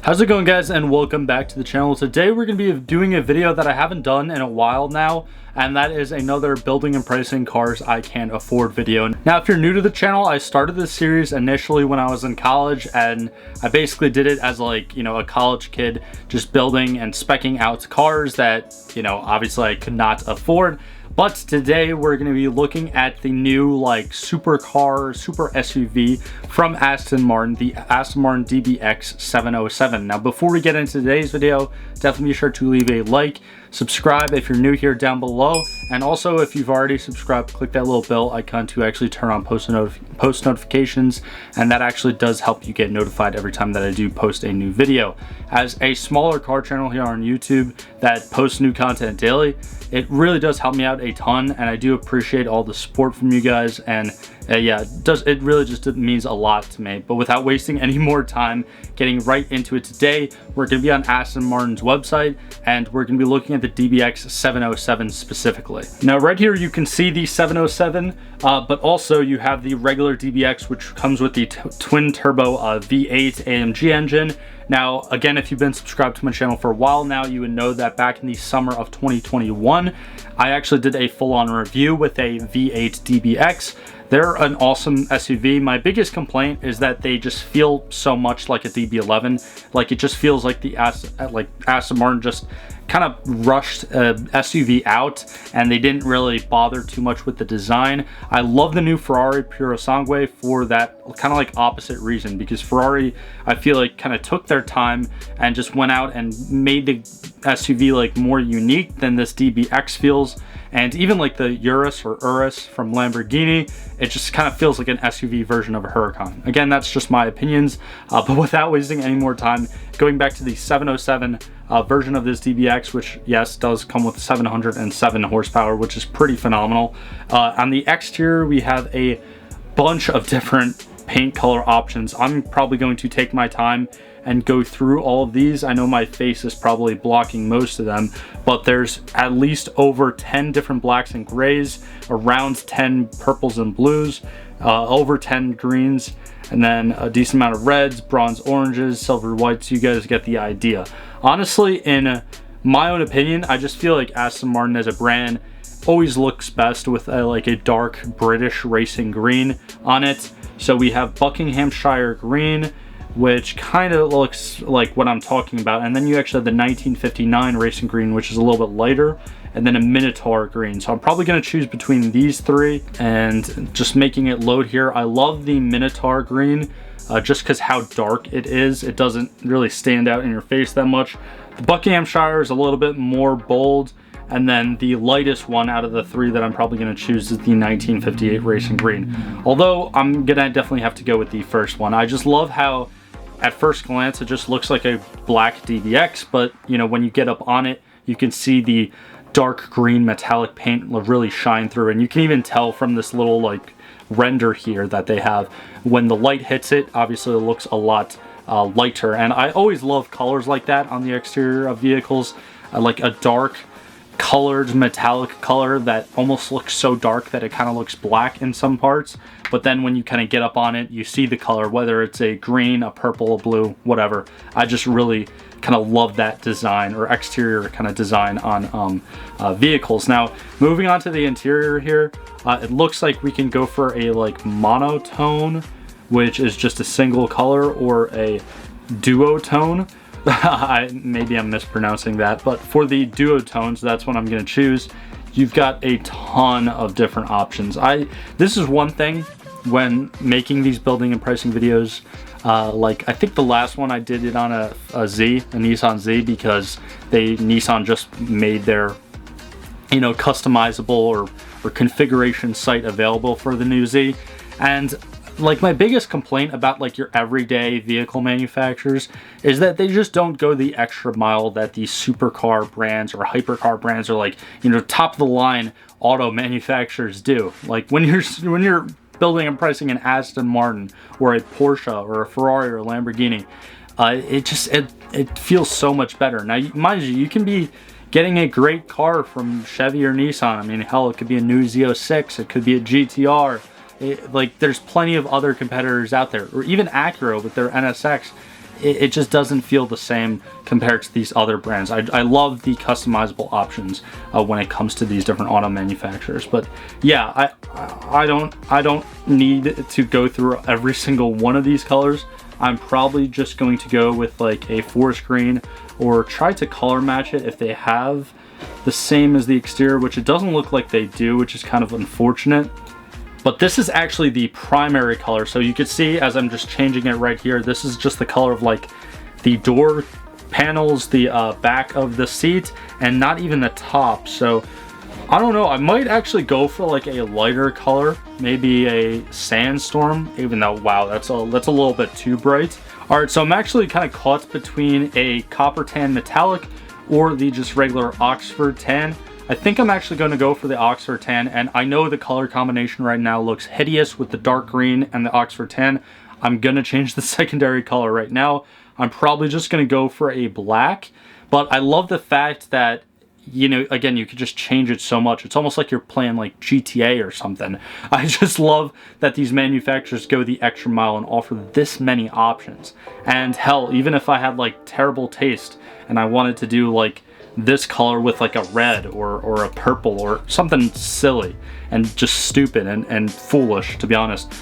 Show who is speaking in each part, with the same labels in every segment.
Speaker 1: How's it going, guys, and welcome back to the channel. Today we're going to be doing a video that I haven't done in a while now, and that is another building and pricing cars I can't afford video. Now, if you're new to the channel, I started this series initially when I was in college, and I basically did it as like, a college kid, just building and speccing out cars that, obviously I could not afford. But today we're going to be looking at the new super SUV from Aston Martin, the Aston Martin DBX 707. Now, before we get into today's video, definitely be sure to leave a like, subscribe if you're new here down below, and also if you've already subscribed, click that little bell icon to actually turn on post notifications, and that actually does help you get notified every time that I do post a new video. As a smaller car channel here on YouTube that posts new content daily, it really does help me out a ton, and I do appreciate all the support from you guys, and yeah, it really just means a lot to me. But without wasting any more time, getting right into it today, we're going to be on Aston Martin's website, and we're going to be looking at the DBX 707 specifically. Now, right here you can see the 707, but also you have the regular DBX, which comes with the twin turbo V8 AMG engine. Now, again, if you've been subscribed to my channel for a while now, you would know that back in the summer of 2021, I actually did a full-on review with a V8 DBX. They're an awesome SUV. My biggest complaint is that they just feel so much like a DB11. Like, it just feels like the Aston Martin just kind of rushed SUV out, and they didn't really bother too much with the design. I love the new Ferrari Purosangue for that kind of opposite reason, because Ferrari, I feel like, kind of took their time and just went out and made the SUV more unique than this DBX feels. And even the Urus or Urus from Lamborghini, it just kind of feels like an SUV version of a Huracan. Again, that's just my opinions, but without wasting any more time, going back to the 707 version of this DBX, which, yes, does come with 707 horsepower, which is pretty phenomenal. On the exterior, we have a bunch of different paint color options. I'm probably going to take my time and go through all of these. I know my face is probably blocking most of them, but there's at least over 10 different blacks and grays, around 10 purples and blues, over 10 greens, and then a decent amount of reds, bronze oranges, silver whites. You guys get the idea. Honestly, in my own opinion, I just feel like Aston Martin as a brand always looks best with a dark British racing green on it. So we have Buckinghamshire green, which kind of looks like what I'm talking about, and then you actually have the 1959 racing green, which is a little bit lighter, and then a Minotaur green. So I'm probably going to choose between these three, and just making it load here. I love the Minotaur green, just because how dark it is. It doesn't really stand out in your face that much. The Buckinghamshire is a little bit more bold, and then the lightest one out of the three that I'm probably going to choose is the 1958 racing green. Although I'm going to definitely have to go with the first one. I just love how at first glance it just looks like a black DBX, but when you get up on it, you can see the dark green metallic paint really shine through, and you can even tell from this little render here that they have, when the light hits it, obviously it looks a lot lighter. And I always love colors like that on the exterior of vehicles, like a dark colored metallic color that almost looks so dark that it kind of looks black in some parts, but then when you kind of get up on it, you see the color, whether it's a green, a purple, a blue, whatever. I just really kind of love that design, or exterior kind of design on vehicles. Now, moving on to the interior here, it looks like we can go for a monotone, which is just a single color, or a duotone. Maybe I'm mispronouncing that, but for the duotones, that's what I'm going to choose. You've got a ton of different options. This is one thing when making these building and pricing videos. I think the last one I did it on a Nissan Z, because Nissan just made their customizable or configuration site available for the new Z. And my biggest complaint about your everyday vehicle manufacturers is that they just don't go the extra mile that these supercar brands or hypercar brands, or top of the line auto manufacturers do. When you're building and pricing an Aston Martin or a Porsche or a Ferrari or a Lamborghini, it feels so much better. Now, mind you, you can be getting a great car from Chevy or Nissan. I mean, hell, it could be a new Z06, it could be a GTR. There's plenty of other competitors out there, or even Acura with their NSX. it just doesn't feel the same compared to these other brands. I love the customizable options when it comes to these different auto manufacturers. But yeah, I don't need to go through every single one of these colors. I'm probably just going to go with like a forest green, or try to color match it if they have the same as the exterior, which it doesn't look like they do, which is kind of unfortunate. But this is actually the primary color. So you can see as I'm just changing it right here, this is just the color of like the door panels, the back of the seat, and not even the top. So I don't know, I might actually go for like a lighter color, maybe a sandstorm, even though, wow, that's a little bit too bright. All right, so I'm actually kind of caught between a copper tan metallic or the just regular Oxford tan. I think I'm actually going to go for the Oxford tan, and I know the color combination right now looks hideous with the dark green and the Oxford tan. I'm going to change the secondary color right now. I'm probably just going to go for a black, but I love the fact that, you know, again, you could just change it so much. It's almost like you're playing like GTA or something. I just love that these manufacturers go the extra mile and offer this many options. And hell, even if I had like terrible taste and I wanted to do like this color with like a red or a purple or something silly and just stupid and foolish, to be honest,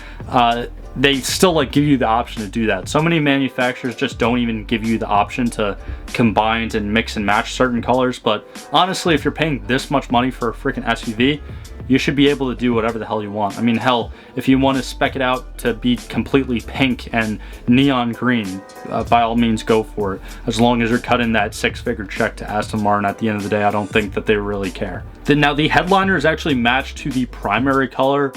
Speaker 1: they still like give you the option to do that. So many manufacturers just don't even give you the option to combine and mix and match certain colors. But honestly, if you're paying this much money for a freaking SUV, you should be able to do whatever the hell you want. I mean, hell, if you want to spec it out to be completely pink and neon green, by all means go for it. As long as you're cutting that six-figure check to Aston Martin at the end of the day, I don't think that they really care. Now the headliner is actually matched to the primary color,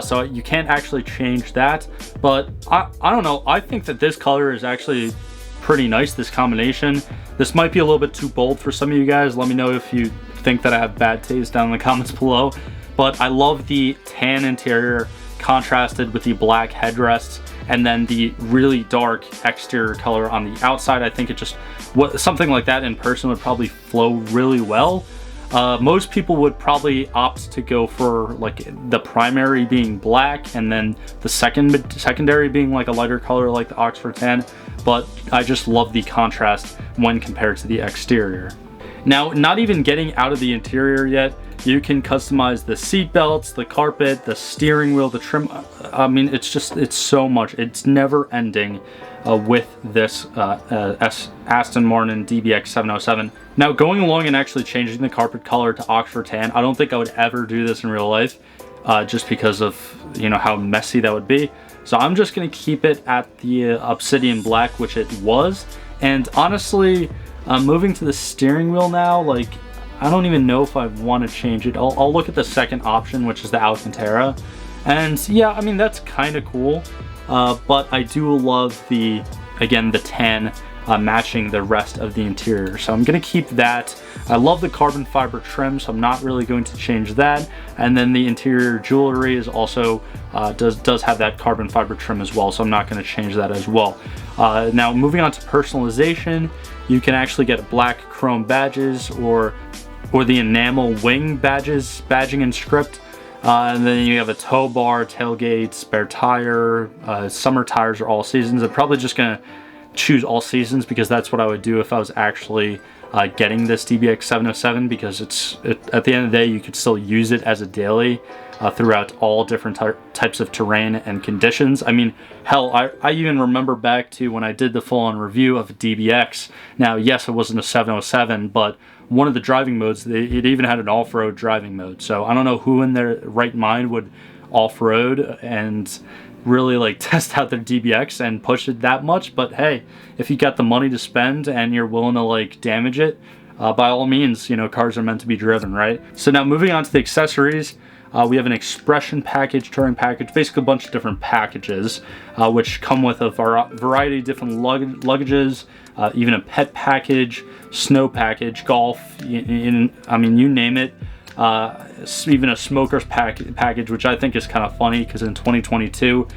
Speaker 1: so you can't actually change that. But I don't know, I think that this color is actually pretty nice, this combination. This might be a little bit too bold for some of you guys. Let me know if you think that I have bad taste down in the comments below. But I love the tan interior contrasted with the black headrests, and then the really dark exterior color on the outside. I think it just, something like that in person would probably flow really well. Most people would probably opt to go for like the primary being black and then the secondary being like a lighter color like the Oxford tan, but I just love the contrast when compared to the exterior. Now, not even getting out of the interior yet, you can customize the seat belts, the carpet, the steering wheel, the trim. I mean, it's so much. It's never ending with this Aston Martin DBX 707. Now, going along and actually changing the carpet color to Oxford tan, I don't think I would ever do this in real life, just because of, you know, how messy that would be. So I'm just going to keep it at the obsidian black, which it was. And honestly, moving to the steering wheel now, like, I don't even know if I want to change it. I'll look at the second option, which is the Alcantara. And yeah, I mean, that's kind of cool. But I do love the tan matching the rest of the interior. So I'm going to keep that. I love the carbon fiber trim, so I'm not really going to change that. And then the interior jewelry is also, does have that carbon fiber trim as well, so I'm not going to change that as well. Now, moving on to personalization, you can actually get black chrome badges or the enamel wing badges, badging and script. And then you have a tow bar, tailgate, spare tire, summer tires or all seasons. I'm probably just gonna choose all seasons because that's what I would do if I was actually getting this DBX 707, because at the end of the day, you could still use it as a daily throughout all different types of terrain and conditions. I mean, hell, I even remember back to when I did the full-on review of a DBX. Now, yes, it wasn't a 707, but one of the driving modes, it even had an off-road driving mode. So I don't know who in their right mind would off-road and really like test out their DBX and push it that much. But hey, if you got the money to spend and you're willing to like damage it, by all means, you know, cars are meant to be driven, right? So now moving on to the accessories, we have an expression package, touring package, basically a bunch of different packages, which come with a variety of different luggages, even a pet package, snow package, golf, I mean, you name it. Even a smoker's package, which I think is kind of funny because in 2022,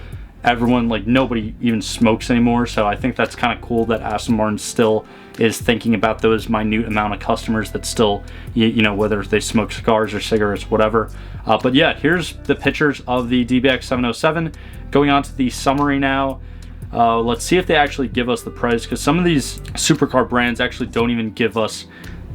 Speaker 1: everyone, like, nobody even smokes anymore. So I think that's kind of cool that Aston Martin still is thinking about those minute amount of customers that still, you know, whether they smoke cigars or cigarettes, whatever. But yeah, here's the pictures of the DBX 707. Going on to the summary now. Let's see if they actually give us the price, because some of these supercar brands actually don't even give us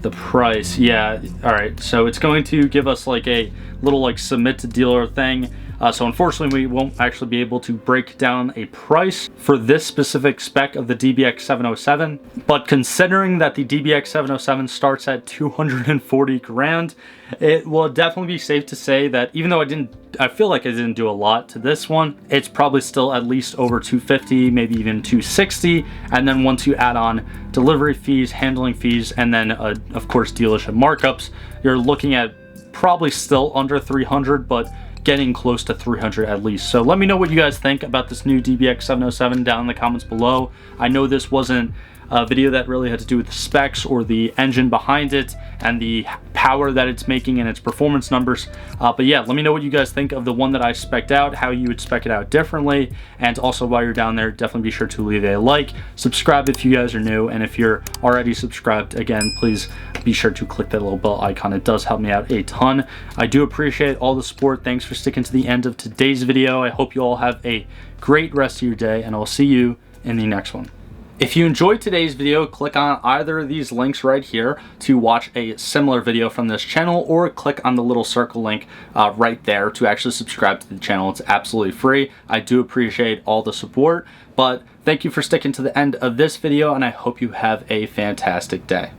Speaker 1: the price. Yeah, all right, so it's going to give us like a little like submit to dealer thing. So unfortunately, we won't actually be able to break down a price for this specific spec of the DBX 707. But considering that the DBX 707 starts at 240 grand, it will definitely be safe to say that even though I feel like I didn't do a lot to this one, it's probably still at least over 250, maybe even 260. And then once you add on delivery fees, handling fees, and then of course dealership markups, you're looking at probably still under 300, but getting close to 300 at least. So let me know what you guys think about this new DBX 707 down in the comments below. I know this wasn't a video that really had to do with the specs or the engine behind it and the power that it's making and its performance numbers, but yeah, let me know what you guys think of the one that I spec'd out, how you would spec it out differently, and also while you're down there, definitely be sure to leave a like, subscribe if you guys are new, and if you're already subscribed, again, please be sure to click that little bell icon. It does help me out a ton. I do appreciate all the support. Thanks for sticking to the end of today's video. I hope you all have a great rest of your day, and I'll see you in the next one. If you enjoyed today's video, click on either of these links right here to watch a similar video from this channel, or click on the little circle link right there to actually subscribe to the channel. It's absolutely free. I do appreciate all the support, but thank you for sticking to the end of this video, and I hope you have a fantastic day.